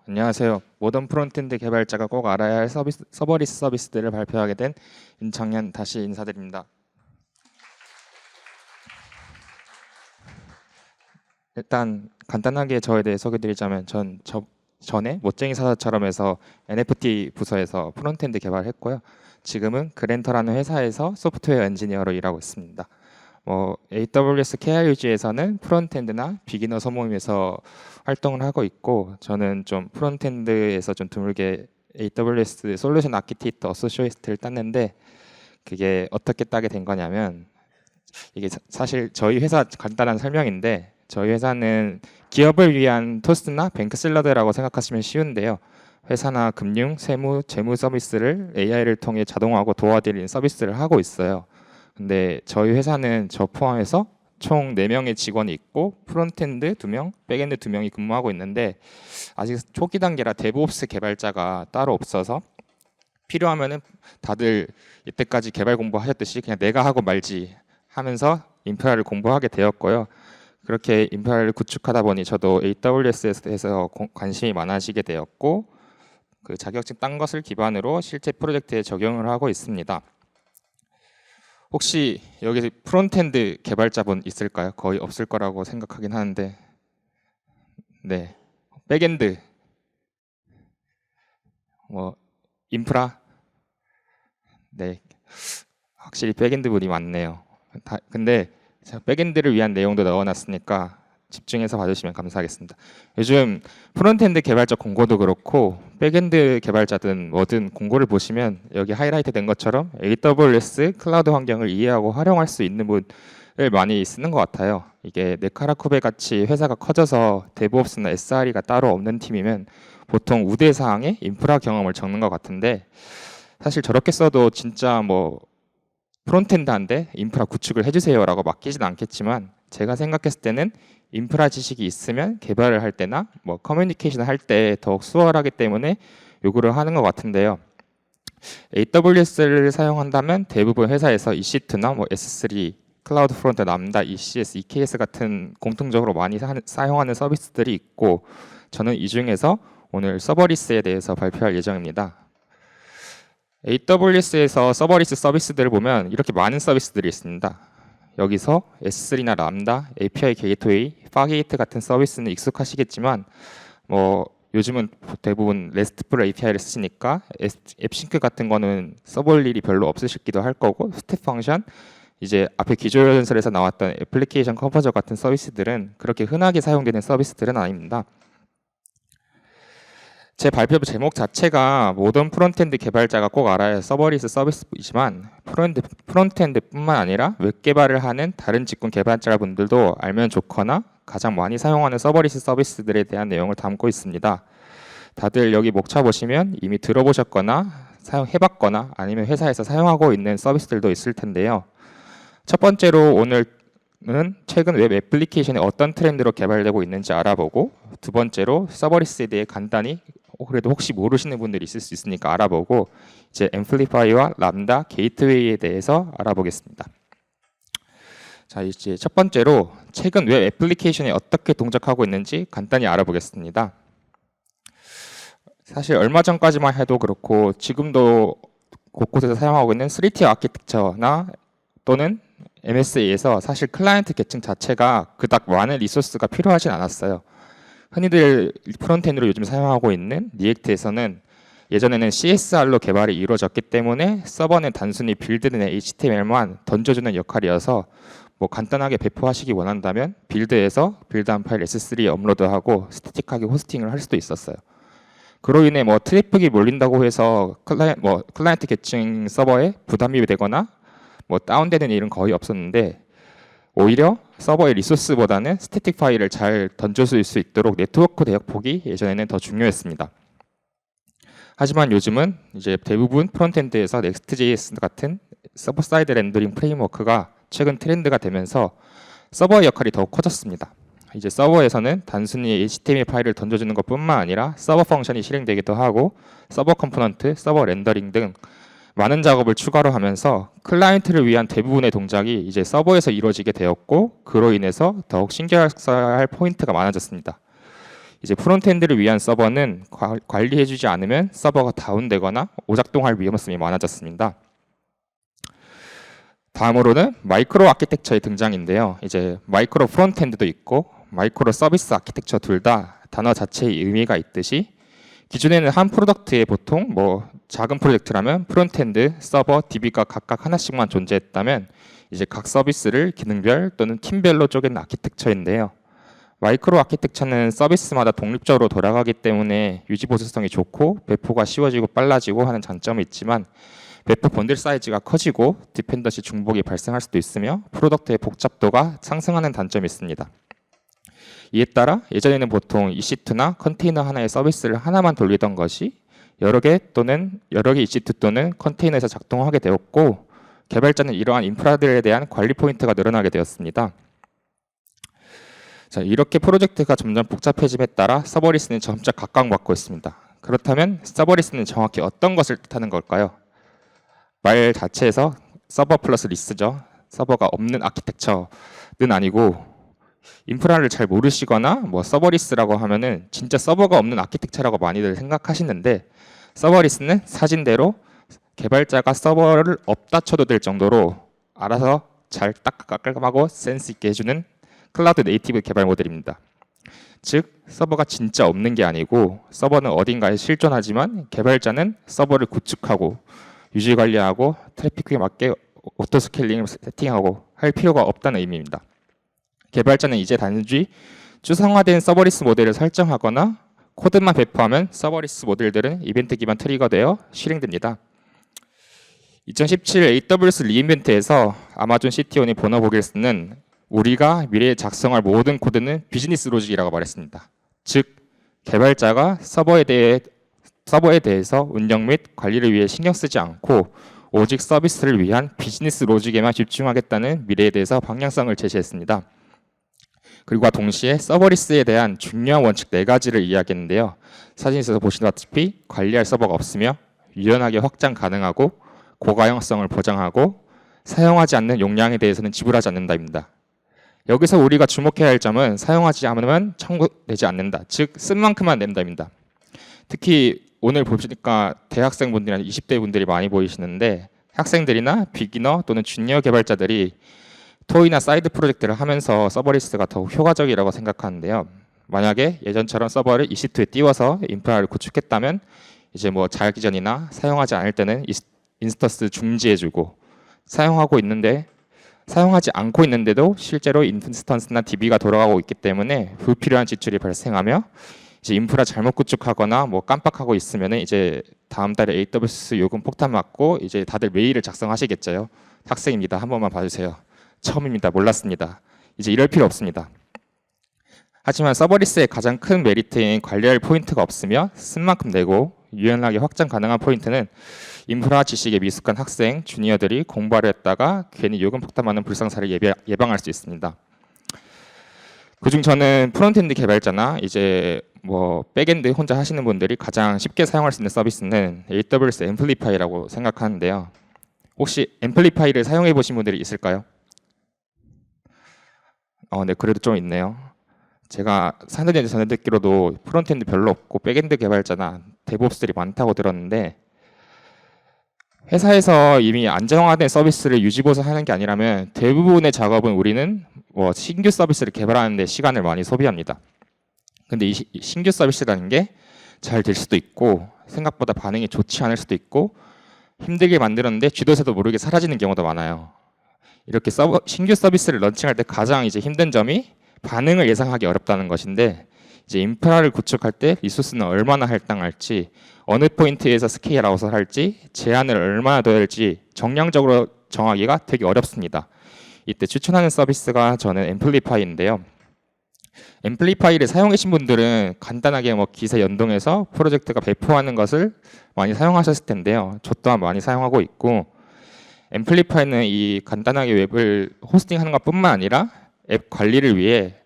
안녕하세요. 모던 프론트엔드 개발자가 꼭 알아야 할 서버리스 서비스들을 발표하게 된 임창현 다시 인사드립니다. 일단 간단하게 저에 대해 소개드리자면 전에 멋쟁이 사자처럼 해서 NFT 부서에서 프론트엔드 개발했고요. 지금은 그랜터라는 회사에서 소프트웨어 엔지니어로 일하고 있습니다. AWS KRUG에서는 프론트엔드나 비기너 소모임에서 활동을 하고 있고, 저는 좀 프론트엔드에서 좀 드물게 AWS 솔루션 아키텍트 어소시에이트를 땄는데, 그게 어떻게 따게 된 거냐면, 이게 사실 저희 회사 간단한 설명인데, 저희 회사는 기업을 위한 토스트나 뱅크 샐러드라고 생각하시면 쉬운데요. 회사나 금융, 세무, 재무 서비스를 AI를 통해 자동화하고 도와드리는 서비스를 하고 있어요. 근데 저희 회사는 저 포함해서 총 4명의 직원이 있고 프론트엔드 2명, 백엔드 2명이 근무하고 있는데, 아직 초기 단계라 데브옵스 개발자가 따로 없어서 필요하면은 다들 이때까지 개발 공부하셨듯이 그냥 내가 하고 말지 하면서 인프라를 공부하게 되었고요. 그렇게 인프라를 구축하다 보니 저도 AWS에서 관심이 많아지게 되었고, 그 자격증 딴 것을 기반으로 실제 프로젝트에 적용을 하고 있습니다. 혹시 여기 프론트엔드 개발자분 있을까요? 거의 없을 거라고 생각하긴 하는데, 네, 백엔드, 인프라, 네, 확실히 백엔드 분이 많네요. 근데 제가 백엔드를 위한 내용도 넣어놨으니까 집중해서 봐주시면 감사하겠습니다. 요즘 프론트엔드 개발자 공고도 그렇고 백엔드 개발자든 뭐든 공고를 보시면 여기 하이라이트 된 것처럼 AWS 클라우드 환경을 이해하고 활용할 수 있는 분을 많이 쓰는 것 같아요. 이게 네카라쿠베 같이 회사가 커져서 데브옵스나 SRE가 따로 없는 팀이면 보통 우대사항에 인프라 경험을 적는 것 같은데, 사실 저렇게 써도 진짜 프론트엔드한테 인프라 구축을 해주세요라고 맡기진 않겠지만, 제가 생각했을 때는 인프라 지식이 있으면 개발을 할 때나 커뮤니케이션을 할 때 더욱 수월하기 때문에 요구를 하는 것 같은데요. AWS를 사용한다면 대부분 회사에서 EC2나 S3, 클라우드 프론트, 람다, ECS, EKS 같은 공통적으로 많이 사용하는 서비스들이 있고, 저는 이 중에서 오늘 서버리스에 대해서 발표할 예정입니다. AWS에서 서버리스 서비스들을 보면 이렇게 많은 서비스들이 있습니다. 여기서 S3나 람다, API 게이트웨이, 파게이트 같은 서비스는 익숙하시겠지만 요즘은 대부분 RESTful API를 쓰시니까 앱싱크 같은 거는 써볼 일이 별로 없으시기도 할 거고, 스텝 펑션, 이제 앞에 기조 연설에서 나왔던 애플리케이션 컨버저 같은 서비스들은 그렇게 흔하게 사용되는 서비스들은 아닙니다. 제 발표 제목 자체가 모던 프론트엔드 개발자가 꼭 알아야 할 서버리스 서비스이지만, 프론트엔드뿐만 아니라 웹 개발을 하는 다른 직군 개발자분들도 알면 좋거나 가장 많이 사용하는 서버리스 서비스들에 대한 내용을 담고 있습니다. 다들 여기 목차 보시면 이미 들어보셨거나 사용해봤거나 아니면 회사에서 사용하고 있는 서비스들도 있을 텐데요. 첫 번째로 오늘은 최근 웹 애플리케이션이 어떤 트렌드로 개발되고 있는지 알아보고, 두 번째로 서버리스에 대해 간단히 그래도 혹시 모르시는 분들이 있을 수 있으니까 알아보고, 이제 앰플리파이와 람다, 게이트웨이에 대해서 알아보겠습니다. 자, 이제 첫 번째로 최근 웹 애플리케이션이 어떻게 동작하고 있는지 간단히 알아보겠습니다. 사실 얼마 전까지만 해도 그렇고 지금도 곳곳에서 사용하고 있는 3티어 아키텍처나 또는 MSA에서 사실 클라이언트 계층 자체가 그닥 많은 리소스가 필요하진 않았어요. 흔히들 프론트엔드로 요즘 사용하고 있는 리액트에서는 예전에는 CSR로 개발이 이루어졌기 때문에 서버는 단순히 빌드된 HTML만 던져주는 역할이어서 간단하게 배포하시기 원한다면 빌드에서 빌드한 파일 S3에 업로드하고 스태틱하게 호스팅을 할 수도 있었어요. 그로 인해 트래픽이 몰린다고 해서 클라이언트 계층 서버에 부담이 되거나 다운되는 일은 거의 없었는데, 오히려 서버의 리소스보다는 스태틱 파일을 잘 던져줄 수 있도록 네트워크 대역폭이 예전에는 더 중요했습니다. 하지만 요즘은 이제 대부분 프론트엔드에서 Next.js 같은 서버 사이드 렌더링 프레임워크가 최근 트렌드가 되면서 서버의 역할이 더욱 커졌습니다. 이제 서버에서는 단순히 HTML 파일을 던져주는 것뿐만 아니라 서버 펑션이 실행되기도 하고 서버 컴포넌트, 서버 렌더링 등 많은 작업을 추가로 하면서 클라이언트를 위한 대부분의 동작이 이제 서버에서 이루어지게 되었고, 그로 인해서 더욱 신경 써야 할 포인트가 많아졌습니다. 이제 프론트엔드를 위한 서버는 관리해주지 않으면 서버가 다운되거나 오작동할 위험성이 많아졌습니다. 다음으로는 마이크로 아키텍처의 등장인데요. 이제 마이크로 프론트엔드도 있고 마이크로 서비스 아키텍처 둘 다 단어 자체의 의미가 있듯이 기존에는 한 프로덕트에 보통 작은 프로젝트라면 프론트엔드, 서버, DB가 각각 하나씩만 존재했다면 이제 각 서비스를 기능별 또는 팀별로 쪼갠 아키텍처인데요. 마이크로 아키텍처는 서비스마다 독립적으로 돌아가기 때문에 유지 보수성이 좋고 배포가 쉬워지고 빨라지고 하는 장점이 있지만 배포 번들 사이즈가 커지고 디펜던시 중복이 발생할 수도 있으며 프로덕트의 복잡도가 상승하는 단점이 있습니다. 이에 따라 예전에는 보통 EC2나 컨테이너 하나의 서비스를 하나만 돌리던 것이 여러 개 EC2 또는 컨테이너에서 작동하게 되었고 개발자는 이러한 인프라들에 대한 관리 포인트가 늘어나게 되었습니다. 자, 이렇게 프로젝트가 점점 복잡해짐에 따라 서버리스는 점차 각광받고 있습니다. 그렇다면 서버리스는 정확히 어떤 것을 뜻하는 걸까요? 말 자체에서 서버 플러스 리스죠. 서버가 없는 아키텍처는 아니고 인프라를 잘 모르시거나 서버리스라고 하면은 진짜 서버가 없는 아키텍처라고 많이들 생각하시는데 서버리스는 사진대로 개발자가 서버를 없다 쳐도 될 정도로 알아서 잘 깔끔하고 센스 있게 해주는 클라우드 네이티브 개발 모델입니다. 즉 서버가 진짜 없는 게 아니고 서버는 어딘가에 실존하지만 개발자는 서버를 구축하고 유지 관리하고 트래픽에 맞게 오토 스케일링을 세팅하고 할 필요가 없다는 의미입니다. 개발자는 이제 단지 추상화된 서버리스 모델을 설정하거나 코드만 배포하면 서버리스 모델들은 이벤트 기반 트리거되어 실행됩니다. 2017 AWS 리인벤트에서 아마존 CTO인 보너 보길스는 우리가 미래에 작성할 모든 코드는 비즈니스 로직이라고 말했습니다. 즉 개발자가 서버에 대해서 운영 및 관리를 위해 신경 쓰지 않고 오직 서비스를 위한 비즈니스 로직에만 집중하겠다는 미래에 대해서 방향성을 제시했습니다. 그리고 동시에 서버리스에 대한 중요한 원칙 4가지를 이야기했는데요. 사진에서 보시다시피 관리할 서버가 없으며 유연하게 확장 가능하고 고가형성을 보장하고 사용하지 않는 용량에 대해서는 지불하지 않는다입니다. 여기서 우리가 주목해야 할 점은 사용하지 않으면 청구되지 않는다. 즉 쓴 만큼만 낸다입니다. 특히 오늘 보시니까 대학생분들이나 20대 분들이 많이 보이시는데 학생들이나 비기너 또는 주니어 개발자들이 토이나 사이드 프로젝트를 하면서 서버리스가 더욱 효과적이라고 생각하는데요. 만약에 예전처럼 서버를 EC2에 띄워서 인프라를 구축했다면 이제 자기 전이나 사용하지 않을 때는 인스턴스 중지해주고 사용하지 않고 있는데도 실제로 인스턴스나 DB가 돌아가고 있기 때문에 불필요한 지출이 발생하며 이제 인프라 잘못 구축하거나 깜빡하고 있으면 이제 다음 달에 AWS 요금 폭탄 맞고 이제 다들 메일을 작성하시겠죠. 학생입니다. 한 번만 봐주세요. 처음입니다. 몰랐습니다. 이제 이럴 필요 없습니다. 하지만 서버리스의 가장 큰 메리트인 관리할 포인트가 없으며 쓴 만큼 내고 유연하게 확장 가능한 포인트는 인프라 지식에 미숙한 학생, 주니어들이 공부하려 했다가 괜히 요금 폭탄 맞는 불상사를 예방할 수 있습니다. 그중 저는 프론트엔드 개발자나 이제 백엔드 혼자 하시는 분들이 가장 쉽게 사용할 수 있는 서비스는 AWS 앰플리파이라고 생각하는데요. 혹시 앰플리파이를 사용해 보신 분들이 있을까요? 네, 그래도 좀 있네요. 제가 사는 전에 듣기로도 프론트엔드 별로 없고 백엔드 개발자나 데브옵스들이 많다고 들었는데 회사에서 이미 안정화된 서비스를 유지보수하는 게 아니라면 대부분의 작업은 우리는 신규 서비스를 개발하는 데 시간을 많이 소비합니다. 근데 이 신규 서비스라는 게 잘 될 수도 있고 생각보다 반응이 좋지 않을 수도 있고 힘들게 만들었는데 쥐도새도 모르게 사라지는 경우도 많아요. 이렇게 신규 서비스를 런칭할 때 가장 이제 힘든 점이 반응을 예상하기 어렵다는 것인데 이제 인프라를 구축할 때 리소스는 얼마나 할당할지 어느 포인트에서 스케일아웃을 할지 제한을 얼마나 둬야 할지 정량적으로 정하기가 되게 어렵습니다. 이때 추천하는 서비스가 저는 앰플리파이인데요. 앰플리파이를 사용해 계신 분들은 간단하게 기세 연동해서 프로젝트가 배포하는 것을 많이 사용하셨을 텐데요. 저 또한 많이 사용하고 있고 앰플리파이는 이 간단하게 웹을 호스팅하는 것뿐만 아니라 앱 관리를 위해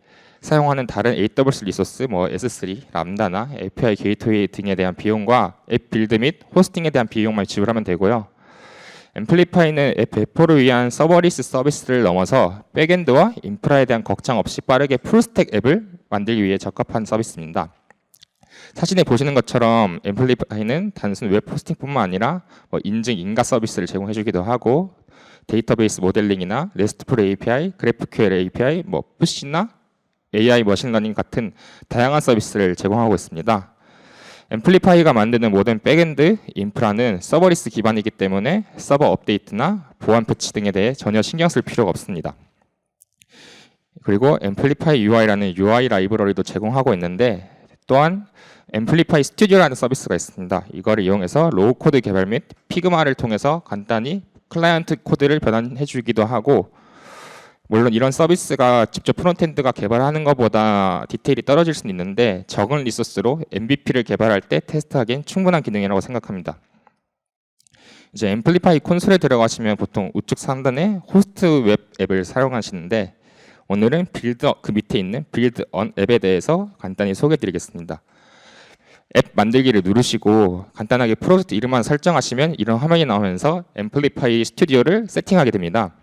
사용하는 다른 AWS 리소스, S3, 람다나 API 게이트웨이 등에 대한 비용과 앱 빌드 및 호스팅에 대한 비용만 지불하면 되고요. 앰플리파이는 앱 배포를 위한 서버리스 서비스를 넘어서 백엔드와 인프라에 대한 걱정 없이 빠르게 풀스택 앱을 만들기 위해 적합한 서비스입니다. 사진에 보시는 것처럼 앰플리파이는 단순 웹 호스팅뿐만 아니라 뭐 인증 인가 서비스를 제공해주기도 하고 데이터베이스 모델링이나 RESTful API, GraphQL API, 뭐 푸시나 AI 머신러닝 같은 다양한 서비스를 제공하고 있습니다. 앰플리파이가 만드는 모든 백엔드 인프라는 서버리스 기반이기 때문에 서버 업데이트나 보안 패치 등에 대해 전혀 신경 쓸 필요가 없습니다. 그리고 앰플리파이 UI라는 UI 라이브러리도 제공하고 있는데 또한 앰플리파이 스튜디오라는 서비스가 있습니다. 이거를 이용해서 로우 코드 개발 및 피그마를 통해서 간단히 클라이언트 코드를 변환해 주기도 하고 물론 이런 서비스가 직접 프론트엔드가 개발하는 것보다 디테일이 떨어질 수는 있는데 적은 리소스로 MVP를 개발할 때 테스트하기엔 충분한 기능이라고 생각합니다. 이제 앰플리파이 콘솔에 들어가시면 보통 우측 상단에 호스트 웹 앱을 사용하시는데 오늘은 빌드 그 밑에 있는 빌드 언 앱에 대해서 간단히 소개해드리겠습니다. 앱 만들기를 누르시고 간단하게 프로젝트 이름만 설정하시면 이런 화면이 나오면서 앰플리파이 스튜디오를 세팅하게 됩니다.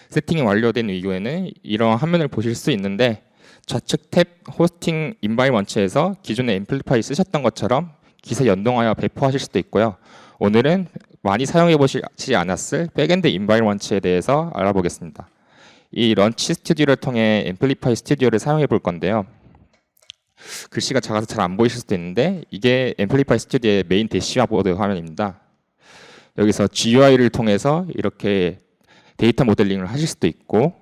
세팅이 완료된 이후에는 이런 화면을 보실 수 있는데 좌측 탭 호스팅 인바이먼트에서 기존에 앰플리파이 쓰셨던 것처럼 기세 연동하여 배포하실 수도 있고요. 오늘은 많이 사용해 보시지 않았을 백엔드 인바이먼트에 대해서 알아보겠습니다. 이 런치 스튜디오를 통해 앰플리파이 스튜디오를 사용해 볼 건데요. 글씨가 작아서 잘 안 보이실 수도 있는데 이게 앰플리파이 스튜디오의 메인 대시보드 화면입니다. 여기서 GUI를 통해서 이렇게 데이터 모델링을 하실 수도 있고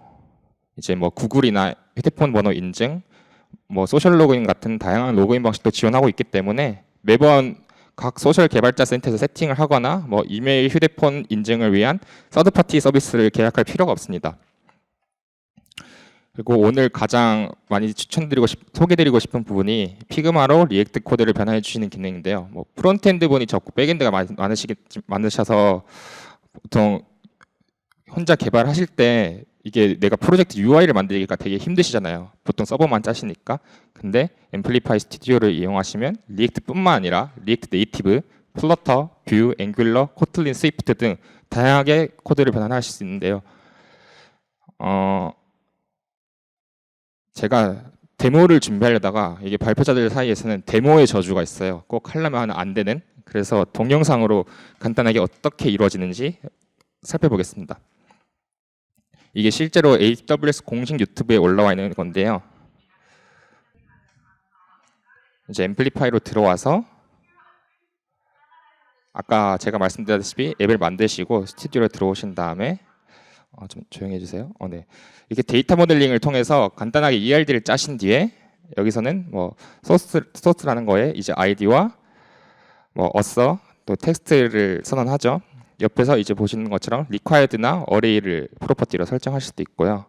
이제 뭐 구글이나 휴대폰 번호 인증, 뭐 소셜 로그인 같은 다양한 로그인 방식도 지원하고 있기 때문에 매번 각 소셜 개발자 센터에서 세팅을 하거나 뭐 이메일, 휴대폰 인증을 위한 서드 파티 서비스를 계약할 필요가 없습니다. 그리고 오늘 가장 많이 소개드리고 싶은 부분이 피그마로 리액트 코드를 변환해 주시는 기능인데요. 뭐 프론트엔드 분이 적고 백엔드가 많으셔서 보통 혼자 개발하실 때 이게 내가 프로젝트 UI를 만들기가 되게 힘드시잖아요. 보통 서버만 짜시니까. 근데 앰플리파이 스튜디오를 이용하시면 리액트뿐만 아니라 리액트 네이티브, 플러터, 뷰, 앵귤러, 코틀린, 스위프트 등 다양하게 코드를 변환하실 수 있는데요. 제가 데모를 준비하려다가 이게 발표자들 사이에서는 데모의 저주가 있어요. 꼭 하려면 안 되는. 그래서 동영상으로 간단하게 어떻게 이루어지는지 살펴보겠습니다. 이게 실제로 AWS 공식 유튜브에 올라와 있는 건데요. 이제 앰플리파이로 들어와서 아까 제가 말씀드렸다시피 앱을 만드시고 스튜디오로 들어오신 다음에 좀 조용히 해주세요. 네. 이렇게 데이터 모델링을 통해서 간단하게 ERD를 짜신 뒤에 여기서는 뭐 소스라는 거에 이제 ID와 뭐 어서 또 텍스트를 선언하죠. 옆에서 이제 보시는 것처럼 required나 array를 프로퍼티로 설정하실 수도 있고요.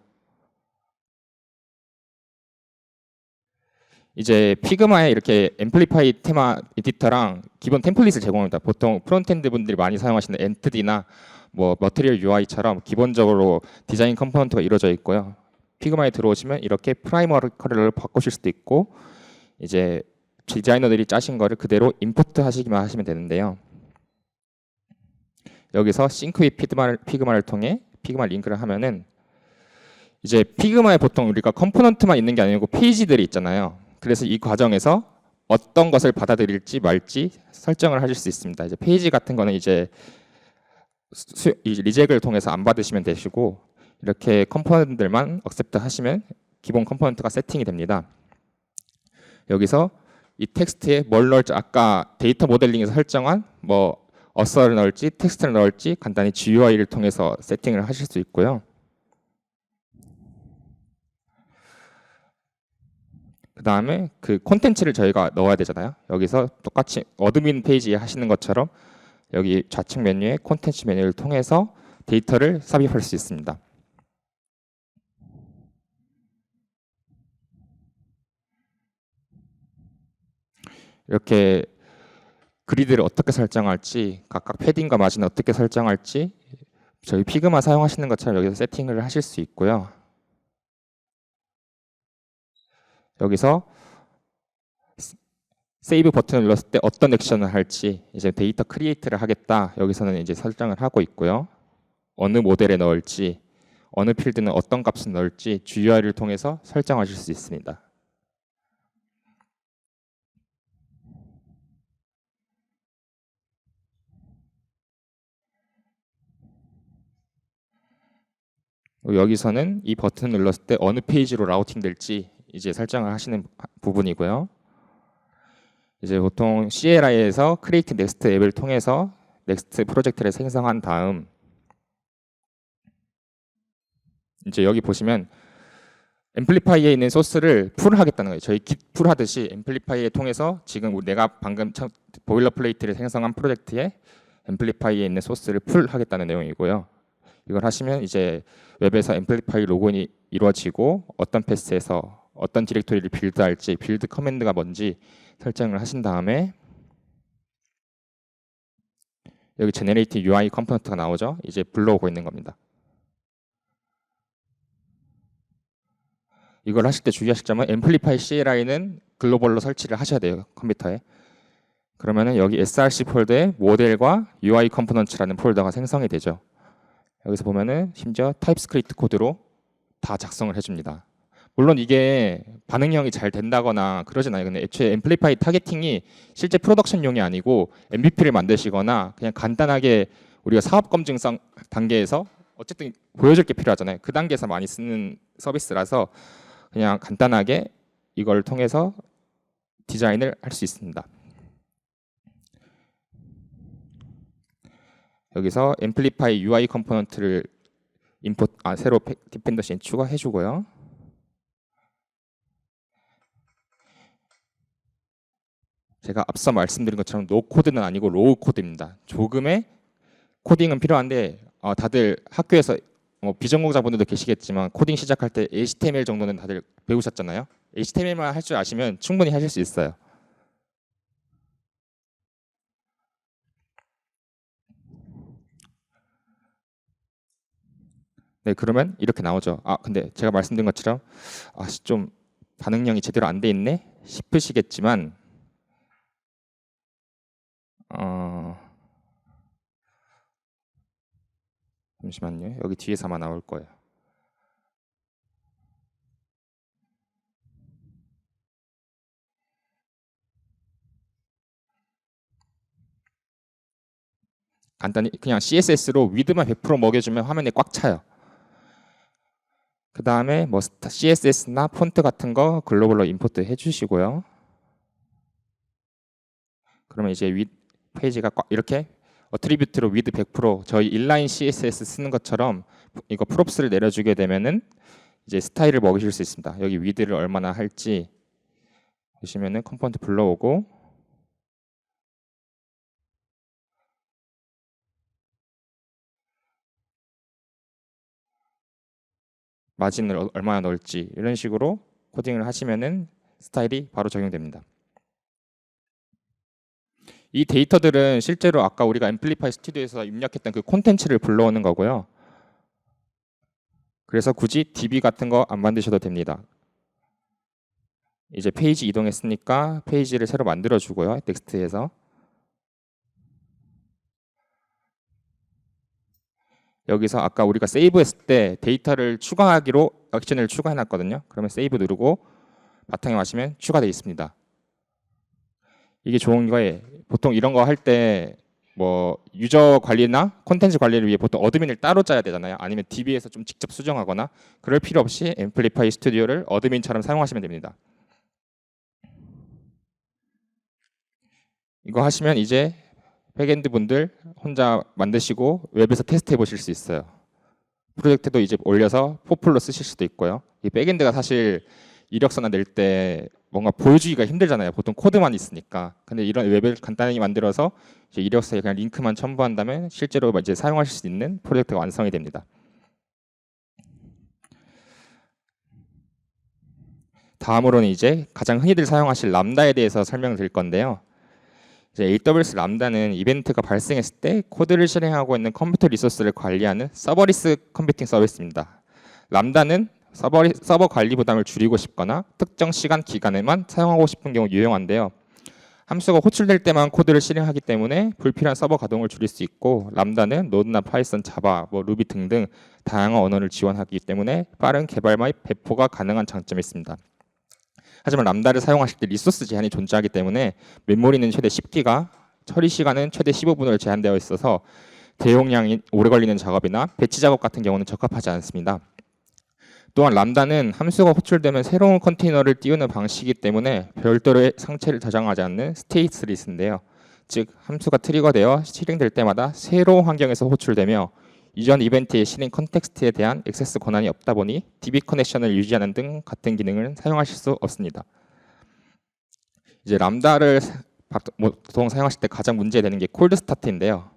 이제 피그마에 이렇게 앰플리파이 테마 에디터랑 기본 템플릿을 제공합니다. 보통 프론트엔드 분들이 많이 사용하시는 엔트디나 뭐 머티리얼 UI처럼 기본적으로 디자인 컴포넌트가 이루어져 있고요. 피그마에 들어오시면 이렇게 프라이머리 컬러를 바꾸실 수도 있고 이제 디자이너들이 짜신 거를 그대로 임포트 하시기만 하시면 되는데요. 여기서 싱크 윗 피그마를 통해 피그마 링크를 하면은 이제 피그마에 보통 우리가 컴포넌트만 있는 게 아니고 페이지들이 있잖아요. 그래서 이 과정에서 어떤 것을 받아들일지 말지 설정을 하실 수 있습니다. 이제 페이지 같은 거는 이제 리젝을 통해서 안 받으시면 되시고 이렇게 컴포넌트들만 액셉트 하시면 기본 컴포넌트가 세팅이 됩니다. 여기서 이 텍스트에 뭘 넣을지 아까 데이터 모델링에서 설정한 뭐 어서를 넣을지 텍스트를 넣을지 간단히 GUI를 통해서 세팅을 하실 수 있고요. 그 다음에 그 콘텐츠를 저희가 넣어야 되잖아요. 여기서 똑같이 어드민 페이지에 하시는 것처럼 여기 좌측 메뉴에 콘텐츠 메뉴를 통해서 데이터를 삽입할 수 있습니다. 이렇게 그리드를 어떻게 설정할지 각각 패딩과 마진을 어떻게 설정할지 저희 피그마 사용하시는 것처럼 여기서 세팅을 하실 수 있고요. 여기서 세이브 버튼을 눌렀을 때 어떤 액션을 할지 이제 데이터 크리에이트를 하겠다. 여기서는 이제 설정을 하고 있고요. 어느 모델에 넣을지 어느 필드는 어떤 값을 넣을지 GUI를 통해서 설정하실 수 있습니다. 여기서는 이 버튼을 눌렀을 때 어느 페이지로 라우팅 될지 이제 설정을 하시는 부분이고요. 이제 보통 CLI에서 Create Next 앱을 통해서 넥스트 프로젝트를 생성한 다음 이제 여기 보시면 앰플리파이에 있는 소스를 풀하겠다는 거예요. 저희 git 풀 하듯이 앰플리파이에 통해서 지금 내가 방금 보일러 플레이트를 생성한 프로젝트에 앰플리파이에 있는 소스를 풀하겠다는 내용이고요. 이걸 하시면 이제 웹에서 앰플리파이 로그인이 이루어지고 어떤 패스에서 어떤 디렉토리를 빌드할지 빌드 커맨드가 뭔지 설정을 하신 다음에 여기 제네레이티브 UI 컴포넌트가 나오죠. 이제 불러오고 있는 겁니다. 이걸 하실 때 주의하실 점은 앰플리파이 CLI는 글로벌로 설치를 하셔야 돼요. 컴퓨터에. 그러면은 여기 src 폴더에 모델과 UI 컴포넌트라는 폴더가 생성이 되죠. 여기서 보면은 심지어 타입스크립트 코드로 다 작성을 해줍니다. 물론 이게 반응형이 잘 된다거나 그러진 않아요. 근데 애초에 앰플리파이 타겟팅이 실제 프로덕션용이 아니고 MVP를 만드시거나 그냥 간단하게 우리가 사업 검증성 단계에서 어쨌든 보여줄 게 필요하잖아요. 그 단계에서 많이 쓰는 서비스라서 그냥 간단하게 이걸 통해서 디자인을 할 수 있습니다. 여기서 앰플리파이 UI 컴포넌트를 새로 디펜더시에 추가해 주고요. 제가 앞서 말씀드린 것처럼 노 코드는 아니고 로우 코드입니다. 조금의 코딩은 필요한데 다들 학교에서 비전공자분들도 계시겠지만 코딩 시작할 때 HTML 정도는 다들 배우셨잖아요. HTML만 할 줄 아시면 충분히 하실 수 있어요. 네, 그러면 이렇게 나오죠. 근데 제가 말씀드린 것처럼 좀 반응형이 제대로 안 돼 있네 싶으시겠지만 잠시만요. 여기 뒤에서 아마 나올 거예요. 간단히 그냥 CSS로 위드만 100% 먹여주면 화면에 꽉 차요. 그 다음에 뭐 CSS나 폰트 같은 거 글로벌로 임포트 해주시고요. 그러면 이제 페이지가 이렇게 어트리뷰트로 위드 100% 저희 인라인 CSS 쓰는 것처럼 이거 프롭스를 내려주게 되면은 이제 스타일을 먹이실 수 있습니다. 여기 위드를 얼마나 할지 보시면은 컴포넌트 불러오고 마진을 얼마나 넣을지 이런 식으로 코딩을 하시면은 스타일이 바로 적용됩니다. 이 데이터들은 실제로 아까 우리가 앰플리파이 스튜디오에서 입력했던 그 콘텐츠를 불러오는 거고요. 그래서 굳이 DB 같은 거 안 만드셔도 됩니다. 이제 페이지 이동했으니까 페이지를 새로 만들어 주고요. 텍스트에서 여기서 아까 우리가 세이브했을 때 데이터를 추가하기로 액션을 추가해 놨거든요. 그러면 세이브 누르고 바탕에 마시면 추가되어 있습니다. 이게 좋은 거에 보통 이런 거 할 때 뭐 유저 관리나 콘텐츠 관리를 위해 보통 어드민을 따로 짜야 되잖아요. 아니면 DB에서 좀 직접 수정하거나 그럴 필요 없이 앰플리파이 스튜디오를 어드민처럼 사용하시면 됩니다. 이거 하시면 이제 백엔드 분들 혼자 만드시고 웹에서 테스트해 보실 수 있어요. 프로젝트도 이제 올려서 포플로 쓰실 수도 있고요. 이 백엔드가 사실 이력서나 낼 때 뭔가 보여주기가 힘들잖아요. 보통 코드만 있으니까. 근데 이런 웹을 간단히 만들어서 이제 이력서에 그냥 링크만 첨부한다면 실제로 이제 사용하실 수 있는 프로젝트가 완성이 됩니다. 다음으로는 이제 가장 흔히들 사용하실 람다에 대해서 설명을 드릴 건데요. 이제 AWS 람다는 이벤트가 발생했을 때 코드를 실행하고 있는 컴퓨터 리소스를 관리하는 서버리스 컴퓨팅 서비스입니다. 람다는 서버 관리 부담을 줄이고 싶거나 특정 시간 기간에만 사용하고 싶은 경우 유용한데요. 함수가 호출될 때만 코드를 실행하기 때문에 불필요한 서버 가동을 줄일 수 있고 람다는 노드나 파이썬, 자바, 루비 등등 다양한 언어를 지원하기 때문에 빠른 개발 및 배포가 가능한 장점이 있습니다. 하지만 람다를 사용하실 때 리소스 제한이 존재하기 때문에 메모리는 최대 10기가, 처리 시간은 최대 15분으로 제한되어 있어서 대용량이 오래 걸리는 작업이나 배치 작업 같은 경우는 적합하지 않습니다. 또한 람다는 함수가 호출되면 새로운 컨테이너를 띄우는 방식이기 때문에 별도의 상태를 저장하지 않는 스테이트리스인데요. 즉 함수가 트리거되어 실행될 때마다 새로운 환경에서 호출되며 이전 이벤트의 실행 컨텍스트에 대한 액세스 권한이 없다 보니 DB 커넥션을 유지하는 등 같은 기능을 사용하실 수 없습니다. 이제 람다를 보통 사용하실 때 가장 문제되는 게 콜드 스타트인데요.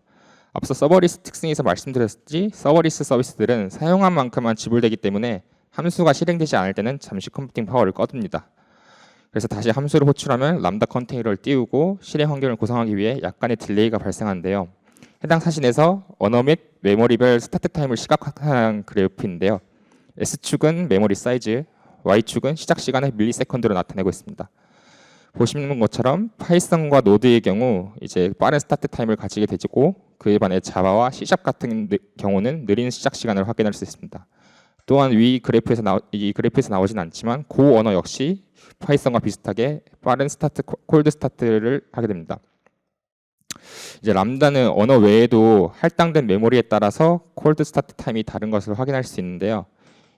앞서 서버리스 특징에서 말씀드렸듯이 서버리스 서비스들은 사용한 만큼만 지불되기 때문에 함수가 실행되지 않을 때는 잠시 컴퓨팅 파워를 꺼둡니다. 그래서 다시 함수를 호출하면 람다 컨테이너를 띄우고 실행 환경을 구성하기 위해 약간의 딜레이가 발생하는데요. 해당 사진에서 언어 및 메모리별 스타트 타임을 시각화한 그래프인데요. S축은 메모리 사이즈, Y축은 시작 시간을 밀리세컨드로 나타내고 있습니다. 보시는 것처럼 파이썬과 노드의 경우 이제 빠른 스타트 타임을 가지게 되고 그에 반해 자바와 C# 같은 경우는 느린 시작 시간을 확인할 수 있습니다. 또한 이 그래프에서 나오진 않지만 고 언어 역시 파이썬과 비슷하게 빠른 스타트, 콜드 스타트를 하게 됩니다. 이제 람다는 언어 외에도 할당된 메모리에 따라서 콜드 스타트 타임이 다른 것을 확인할 수 있는데요.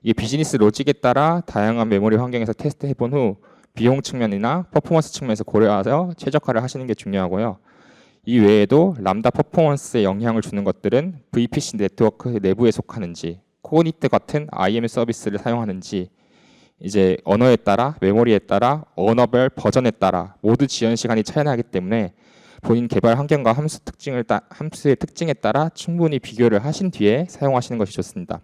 이게 비즈니스 로직에 따라 다양한 메모리 환경에서 테스트해 본 후 비용 측면이나 퍼포먼스 측면에서 고려해서 최적화를 하시는 게 중요하고요. 이 외에도 람다 퍼포먼스에 영향을 주는 것들은 VPC 네트워크 내부에 속하는지, 코그니트 같은 IM 서비스를 사용하는지, 이제 언어에 따라, 메모리에 따라, 언어별 버전에 따라 모두 지연 시간이 차이 나기 때문에 본인 개발 환경과 함수의 특징에 따라 충분히 비교를 하신 뒤에 사용하시는 것이 좋습니다.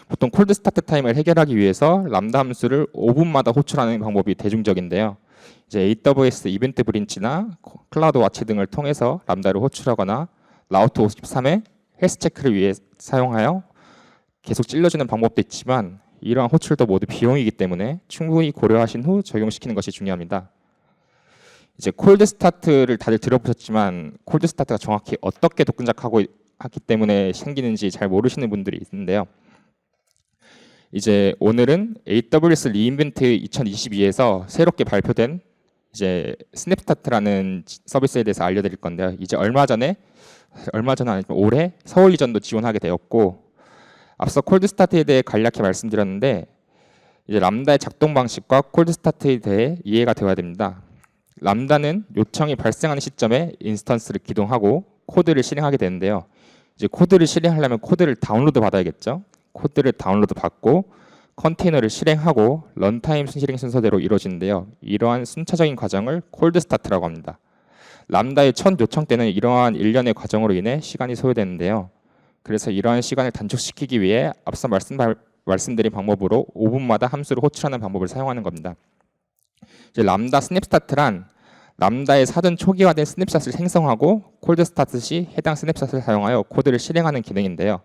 보통 콜드 스타트 타임을 해결하기 위해서 람다 함수를 5분마다 호출하는 방법이 대중적인데요. 이제 AWS 이벤트 브린치나 클라우드 와치 등을 통해서 람다를 호출하거나 라우트 53의 헬스 체크를 위해 사용하여 계속 찔러주는 방법도 있지만 이러한 호출도 모두 비용이기 때문에 충분히 고려하신 후 적용시키는 것이 중요합니다. 이제 콜드 스타트를 다들 들어보셨지만 콜드 스타트가 정확히 어떻게 독근작하고 하기 때문에 생기는지 잘 모르시는 분들이 있는데요. 이제 오늘은 AWS 리인벤트 2022에서 새롭게 발표된 이제 스냅스타트라는 서비스에 대해서 알려드릴 건데요. 이제 얼마 전은 아니지만 올해 서울 이전도 지원하게 되었고 앞서 콜드 스타트에 대해 간략히 말씀드렸는데 이제 람다의 작동 방식과 콜드 스타트에 대해 이해가 되어야 됩니다. 람다는 요청이 발생하는 시점에 인스턴스를 기동하고 코드를 실행하게 되는데요. 이제 코드를 실행하려면 코드를 다운로드 받아야겠죠. 코드를 다운로드 받고 컨테이너를 실행하고 런타임 실행 순서대로 이루어지는데요. 이러한 순차적인 과정을 콜드 스타트라고 합니다. 람다의 첫 요청 때는 이러한 일련의 과정으로 인해 시간이 소요되는데요. 그래서 이러한 시간을 단축시키기 위해 앞서 말씀드린 방법으로 5분마다 함수를 호출하는 방법을 사용하는 겁니다. 이제 람다 스냅스타트란 람다의 사전 초기화된 스냅샷을 생성하고 콜드 스타트 시 해당 스냅샷을 사용하여 코드를 실행하는 기능인데요.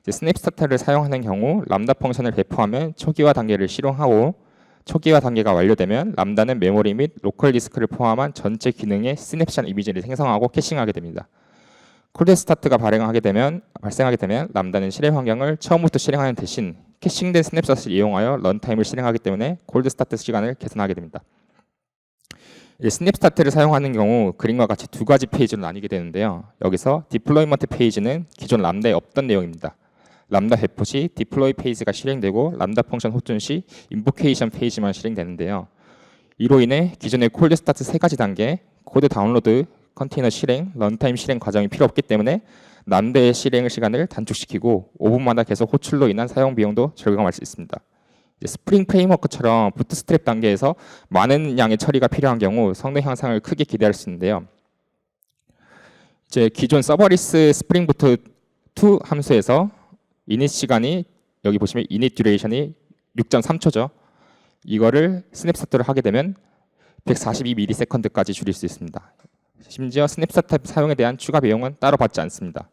스냅스타트를 사용하는 경우 람다 펑션을 배포하면 초기화 단계를 실행하고 초기화 단계가 완료되면 람다는 메모리 및 로컬 디스크를 포함한 전체 기능의 스냅샷 이미지를 생성하고 캐싱하게 됩니다. 콜드 스타트가 발생하게 되면 람다는 실행 환경을 처음부터 실행하는 대신 캐싱된 스냅샷을 이용하여 런타임을 실행하기 때문에 콜드 스타트 시간을 개선하게 됩니다. 스냅스타트를 사용하는 경우 그림과 같이 두 가지 페이지로 나뉘게 되는데요. 여기서 디플로이먼트 페이지는 기존 람다에 없던 내용입니다. 람다 배포 시 디플로이 페이지가 실행되고 람다 펑션 호출 시 인보케이션 페이지만 실행되는데요. 이로 인해 기존의 콜드 스타트 세 가지 단계, 코드 다운로드, 컨테이너 실행, 런타임 실행 과정이 필요 없기 때문에 람다의 실행 시간을 단축시키고 5분마다 계속 호출로 인한 사용 비용도 절감할 수 있습니다. 스프링 프레임워크처럼 부트스트랩 단계에서 많은 양의 처리가 필요한 경우 성능 향상을 크게 기대할 수 있는데요. 이제 기존 서버리스 스프링 부트 2 함수에서 init 시간이 여기 보시면 init 듀레이션이 6.3초죠. 이거를 스냅스타트를 하게 되면 142ms까지 줄일 수 있습니다. 심지어 스냅스타트 사용에 대한 추가 비용은 따로 받지 않습니다.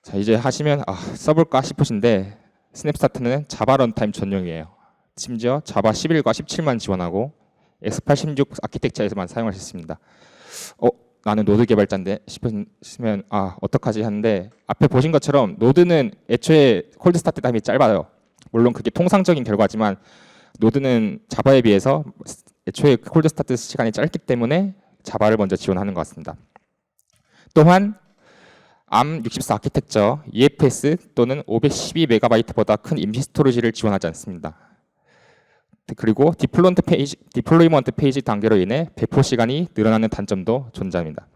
자, 이제 하시면 써볼까 싶으신데 스냅스타트는 자바 런타임 전용이에요. 심지어 자바 11과 17만 지원하고 x86 아키텍처에서만 사용할 수 있습니다. 나는 노드 개발자인데 싶으시면 어떡하지 하는데 앞에 보신 것처럼 노드는 애초에 콜드 스타트 타임이 짧아요. 물론 그게 통상적인 결과지만 노드는 자바에 비해서 애초에 콜드 스타트 시간이 짧기 때문에 자바를 먼저 지원하는 것 같습니다. 또한 ARM64 아키텍처, EFS 또는 512MB보다 큰 임시 스토리지를 지원하지 않습니다. 그리고 디플로이먼트 페이지 단계로 인해 배포 시간이 늘어나는 단점도 존재합니다.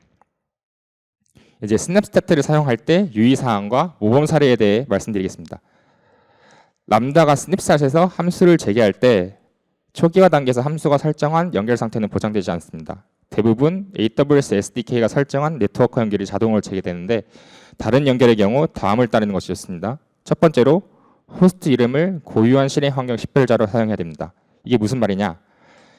이제 스냅스타트를 사용할 때 유의사항과 모범 사례에 대해 말씀드리겠습니다. 람다가 스냅샷에서 함수를 제기할 때 초기화 단계에서 함수가 설정한 연결 상태는 보장되지 않습니다. 대부분 AWS SDK가 설정한 네트워크 연결이 자동으로 재개되는데 다른 연결의 경우 다음을 따르는 것이 좋습니다. 첫 번째로 호스트 이름을 고유한 실행 환경 식별자로 사용해야 됩니다. 이게 무슨 말이냐?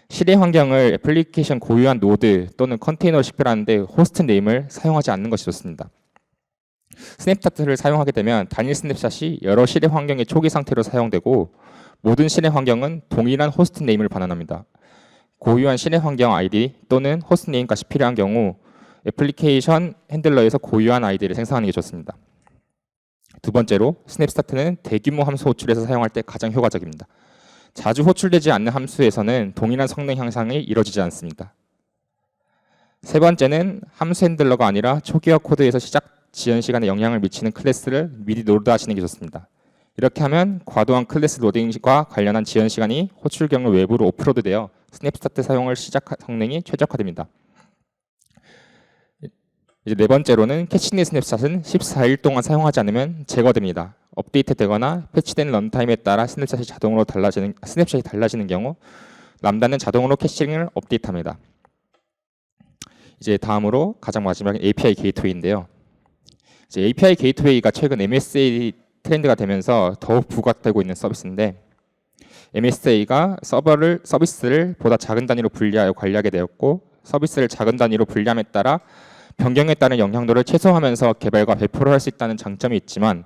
실행 환경을 애플리케이션 고유한 노드 또는 컨테이너로 식별하는데 호스트 네임을 사용하지 않는 것이 좋습니다. 스냅스타트를 사용하게 되면 단일 스냅샷이 여러 실행 환경의 초기 상태로 사용되고 모든 실행 환경은 동일한 호스트 네임을 반환합니다. 고유한 실행 환경 아이디 또는 호스트 네임 값이 필요한 경우 애플리케이션 핸들러에서 고유한 아이디를 생성하는 게 좋습니다. 두 번째로 스냅스타트는 대규모 함수 호출에서 사용할 때 가장 효과적입니다. 자주 호출되지 않는 함수에서는 동일한 성능 향상이 이루어지지 않습니다. 세 번째는 함수 핸들러가 아니라 초기화 코드에서 시작 지연 시간에 영향을 미치는 클래스를 미리 로드하시는 게 좋습니다. 이렇게 하면 과도한 클래스 로딩과 관련한 지연 시간이 호출 경로 외부로 오프로드되어 스냅스타트 사용을 시작 성능이 최적화됩니다. 이제 네 번째로는 캐치된 스냅샷은 14일 동안 사용하지 않으면 제거됩니다. 업데이트되거나 패치된 런타임에 따라 스냅샷이 달라지는 경우 람다는 자동으로 캐싱을 업데이트합니다. 이제 다음으로 가장 마지막인 API 게이트웨이인데요. 이제 API 게이트웨이가 최근 MSA 트렌드가 되면서 더욱 부각되고 있는 서비스인데 MSA가 서비스를 보다 작은 단위로 분리하여 관리하게 되었고 서비스를 작은 단위로 분리함에 따라 변경에 따른 영향도를 최소화하면서 개발과 배포를 할 수 있다는 장점이 있지만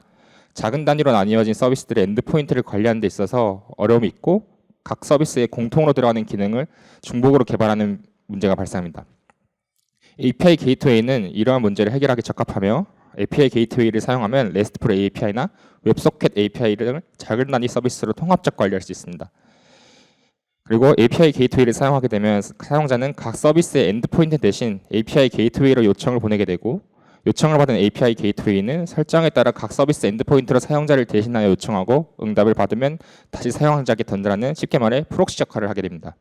작은 단위로 나뉘어진 서비스들의 엔드포인트를 관리하는 데 있어서 어려움이 있고 각 서비스에 공통으로 들어가는 기능을 중복으로 개발하는 문제가 발생합니다. API 게이트웨이는 이러한 문제를 해결하기 적합하며 API 게이트웨이를 사용하면 RESTful API나 웹소켓 API 등을 작은 단위 서비스로 통합적 관리할 수 있습니다. 그리고 API 게이트웨이를 사용하게 되면 사용자는 각 서비스의 엔드포인트 대신 API 게이트웨이로 요청을 보내게 되고 요청을 받은 API 게이트웨이는 설정에 따라 각 서비스 엔드포인트로 사용자를 대신하여 요청하고 응답을 받으면 다시 사용자에게 던져라는 쉽게 말해 프록시 역할을 하게 됩니다.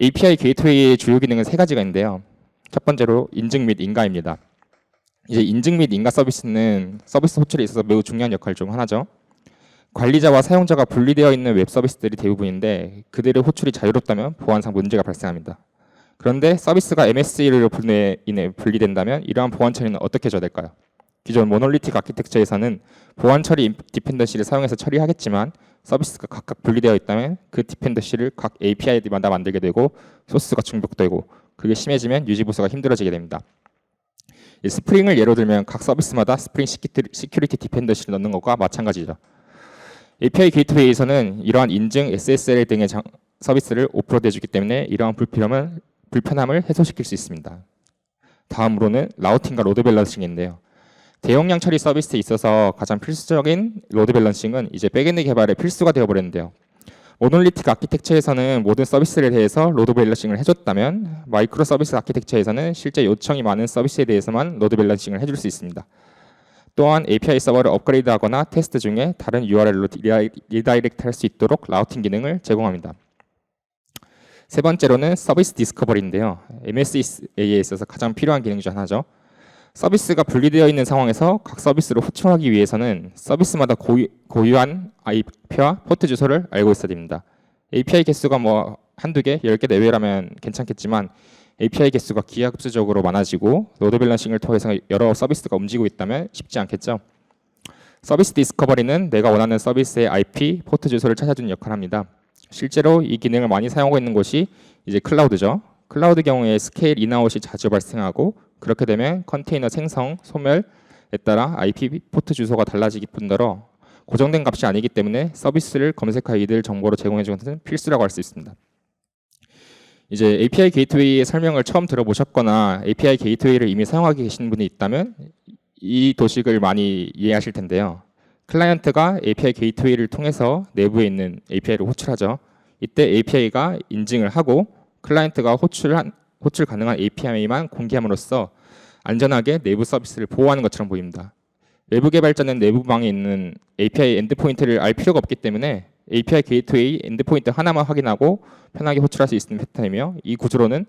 API 게이트웨이의 주요 기능은 세 가지가 있는데요. 첫 번째로 인증 및 인가입니다. 이제 인증 및 인가 서비스는 서비스 호출에 있어서 매우 중요한 역할 중 하나죠. 관리자와 사용자가 분리되어 있는 웹 서비스들이 대부분인데 그들의 호출이 자유롭다면 보안상 문제가 발생합니다. 그런데 서비스가 MSA로 인해 분리된다면 이러한 보안 처리는 어떻게 해줘야 될까요? 기존 모놀리틱 아키텍처에서는 보안 처리 디펜던시를 사용해서 처리하겠지만 서비스가 각각 분리되어 있다면 그 디펜던시를 각 API마다 만들게 되고 소스가 중복되고 그게 심해지면 유지 보수가 힘들어지게 됩니다. 스프링을 예로 들면 각 서비스마다 스프링 시큐리티 디펜던시를 넣는 것과 마찬가지죠. API 게이트웨이에서는 이러한 인증, SSL 등의 서비스를 오프로드 해주기 때문에 이러한 불편함을 해소시킬 수 있습니다. 다음으로는 라우팅과 로드 밸런싱인데요. 대용량 처리 서비스에 있어서 가장 필수적인 로드 밸런싱은 이제 백엔드 개발의 필수가 되어버렸는데요. 모놀리틱 아키텍처에서는 모든 서비스에 대해서 로드 밸런싱을 해줬다면 마이크로 서비스 아키텍처에서는 실제 요청이 많은 서비스에 대해서만 로드 밸런싱을 해줄 수 있습니다. 또한 API 서버를 업그레이드하거나 테스트 중에 다른 URL로 리다이렉트 할 수 있도록 라우팅 기능을 제공합니다. 세 번째로는 서비스 디스커버리인데요. MSA에 있어서 가장 필요한 기능 중 하나죠. 서비스가 분리되어 있는 상황에서 각 서비스로 호출하기 위해서는 서비스마다 고유한 IP와 포트 주소를 알고 있어야 됩니다. API 개수가 뭐 한두 개, 10개 내외라면 괜찮겠지만 API 개수가 기하급수적으로 많아지고 로드 밸런싱을 통해서 여러 서비스가 움직이고 있다면 쉽지 않겠죠. 서비스 디스커버리는 내가 원하는 서비스의 IP, 포트 주소를 찾아주는 역할을 합니다. 실제로 이 기능을 많이 사용하고 있는 곳이 이제 클라우드죠. 클라우드 경우에 스케일 인아웃이 자주 발생하고 그렇게 되면 컨테이너 생성, 소멸에 따라 IP, 포트 주소가 달라지기 뿐더러 고정된 값이 아니기 때문에 서비스를 검색하여 이들 정보로 제공해 주는 것은 필수라고 할 수 있습니다. 이제 API 게이트웨이의 설명을 처음 들어보셨거나 API 게이트웨이를 이미 사용하고 계시는 분이 있다면 이 도식을 많이 이해하실 텐데요. 클라이언트가 API 게이트웨이를 통해서 내부에 있는 API를 호출하죠. 이때 API가 인증을 하고 클라이언트가 호출 가능한 API만 공개함으로써 안전하게 내부 서비스를 보호하는 것처럼 보입니다. 외부 개발자는 내부 방에 있는 API 엔드포인트를 알 필요가 없기 때문에 API 게이트웨이 엔드포인트 하나만 확인하고 편하게 호출할 수 있는 패턴이며, 이 구조로는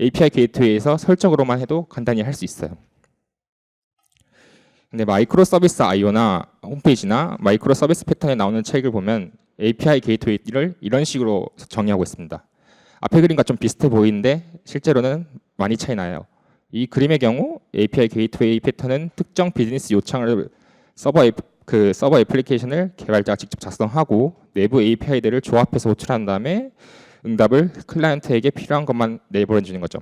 API 게이트웨이에서 설정으로만 해도 간단히 할 수 있어요. 근데 마이크로 서비스 IO나 홈페이지나 마이크로 서비스 패턴에 나오는 책을 보면 API 게이트웨이를 이런 식으로 정의하고 있습니다. 앞에 그림과 좀 비슷해 보이는데 실제로는 많이 차이 나요. 이 그림의 경우 API 게이트웨이 패턴은 특정 비즈니스 요청을 서버 애플리케이션을 개발자가 직접 작성하고 내부 API들을 조합해서 호출한 다음에 응답을 클라이언트에게 필요한 것만 내버려 주는 거죠.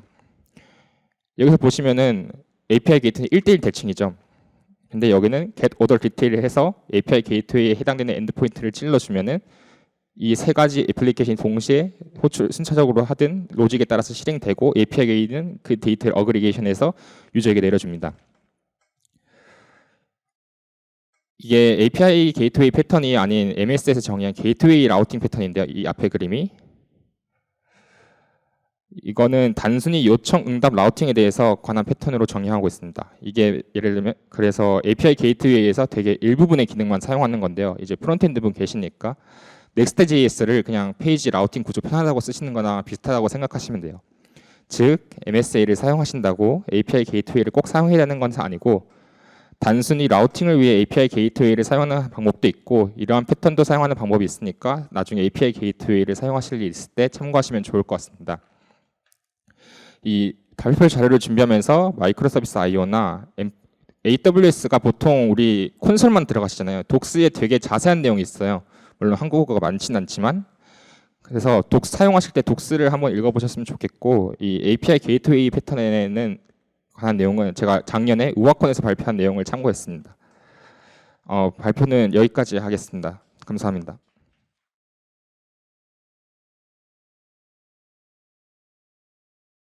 여기서 보시면은 API 게이트는 1대1 대칭이죠. 근데 여기는 get order detail을 해서 API 게이트웨이에 해당되는 엔드포인트를 찔러주면은 이 세 가지 애플리케이션이 동시에 호출 순차적으로 하든 로직에 따라서 실행되고, API 게이트는 그 데이터를 어그리게이션해서 유저에게 내려줍니다. 이게 API 게이트웨이 패턴이 아닌 MS에서 정의한 게이트웨이 라우팅 패턴인데요. 이 앞에 그림이 이거는 단순히 요청 응답 라우팅에 대해서 관한 패턴으로 정의하고 있습니다. 이게 예를 들면 그래서 API 게이트웨이에서 되게 일부분의 기능만 사용하는 건데요. 이제 프론트엔드 분 계시니까 Next.js를 그냥 페이지 라우팅 구조 편하다고 쓰시는 거나 비슷하다고 생각하시면 돼요. 즉 MSA를 사용하신다고 API 게이트웨이를 꼭 사용해야 되는 건 아니고, 단순히 라우팅을 위해 API 게이트웨이를 사용하는 방법도 있고 이러한 패턴도 사용하는 방법이 있으니까 나중에 API 게이트웨이를 사용하실 일 있을 때 참고하시면 좋을 것 같습니다. 이 발표 자료를 준비하면서 마이크로 서비스 IO나 AWS가 보통 우리 콘솔만 들어가시잖아요. 독스에 되게 자세한 내용이 있어요. 물론 한국어가 많지는 않지만, 그래서 사용하실 때 독스를 한번 읽어보셨으면 좋겠고, 이 API 게이트웨이 패턴에는 관한 내용은 제가 작년에 우아콘에서 발표한 내용을 참고했습니다. 발표는 여기까지 하겠습니다. 감사합니다.